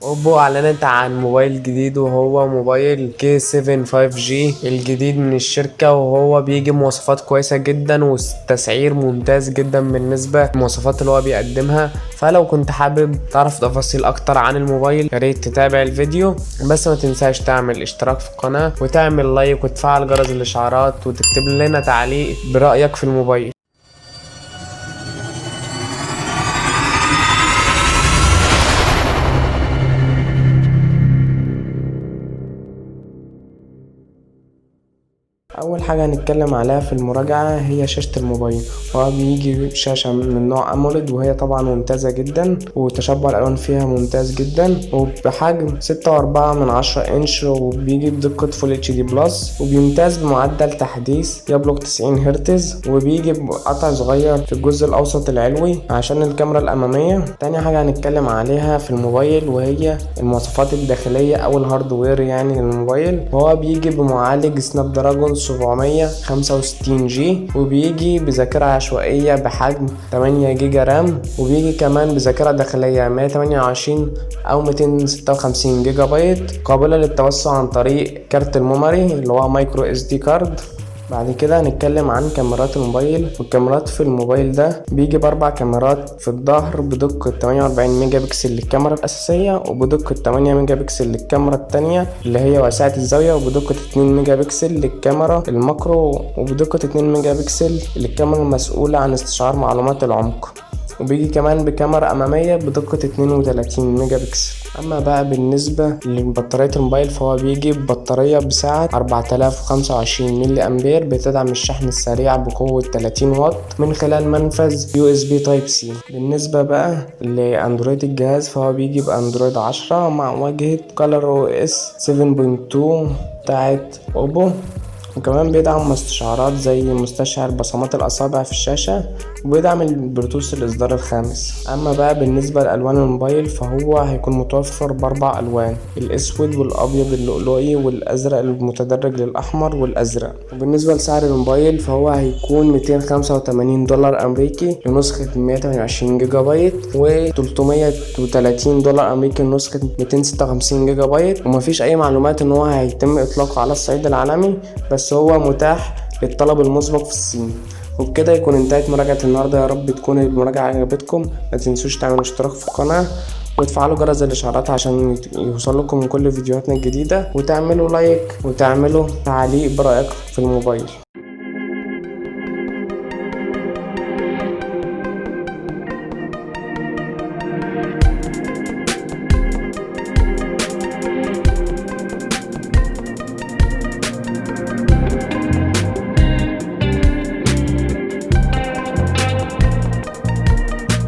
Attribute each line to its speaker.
Speaker 1: اوبو اعلنت عن موبايل جديد وهو موبايل كي 7 5G الجديد من الشركة، وهو بيجي بمواصفات كويسة جدا والتسعير ممتاز جدا بالنسبة للمواصفات اللي هو بيقدمها. فلو كنت حابب تعرف تفاصيل اكتر عن الموبايل ياريت تتابع الفيديو، بس ما تنساش تعمل اشتراك في القناة وتعمل لايك وتفعل جرس الاشعارات وتكتب لنا تعليق برأيك في الموبايل. اول حاجه هنتكلم عليها في المراجعه هي شاشه الموبايل. هو بيجي شاشه من نوع اموليد، وهي طبعا ممتازه جدا وتشبع الالوان فيها ممتاز جدا، وبحجم 6.4 انش، وبيجي بدقه فول اتش دي بلس، وبيمتاز بمعدل تحديث يبلغ 90 هرتز، وبيجي بقطع صغير في الجزء الاوسط العلوي عشان الكاميرا الاماميه. تاني حاجه هنتكلم عليها في الموبايل وهي المواصفات الداخليه او الهاردوير يعني للموبايل. وهو بيجي بمعالج سناب دراجون 765G، وبيجي بذاكرة عشوائية بحجم 8 جيجا رام، وبيجي كمان بذاكرة داخلية 128 أو 256 جيجا بايت، قابلة للتوسع عن طريق كارت الميموري اللي هو مايكرو اس دي كارد. بعد كده هنتكلم عن كاميرات الموبايل. والكاميرات في الموبايل ده بيجي باربع كاميرات في الظهر بدقة 48 ميجا بكسل للكاميرا الأساسية، وبدقة 8 ميجا بكسل للكاميرا التانية اللي هي واسعة الزاوية، وبدقة 2 ميجا بكسل للكاميرا الماكرو، وبدقة 2 ميجا بكسل للكاميرا المسؤولة عن استشعار معلومات العمق. وبيجي كمان بكاميرا أمامية بدقة 32 ميجا بكسل. أما بقى بالنسبة لبطارية الموبايل فهو بيجي ببطارية بسعة 4025 ملي أمبير، بتدعم الشحن السريع بقوة 30 واط من خلال منفذ USB Type C. بالنسبة بقى لأندرويد الجهاز فهو بيجي بأندرويد 10 مع واجهة ColorOS 7.2 بتاعت أوبو، وكمان بيدعم مستشعرات زي مستشعر بصمات الأصابع في الشاشة، وبيدعم البلوتوث الإصدار الخامس. أما بقى بالنسبة لألوان الموبايل فهو هيكون متوفر بأربع ألوان: الأسود والأبيض اللؤلؤي والأزرق المتدرج للأحمر والأزرق. وبالنسبة لسعر الموبايل فهو هيكون $285 أمريكي لنسخة 128 جيجا بايت، و$330 أمريكي لنسخة 256 جيجا بايت. ومفيش أي معلومات إن هو هيتم إطلاقه على الصعيد العالمي، بس هو متاح للطلب المسبق في الصين. وبكده يكون انتهت مراجعة النهاردة. يا رب تكون المراجعة عجبتكم. ما تنسوش تعملوا اشتراك في القناة وتفعلوا جرس الاشعارات عشان يوصل لكم من كل فيديوهاتنا الجديدة، وتعملوا لايك وتعملوا تعليق برأيك في الموبايل.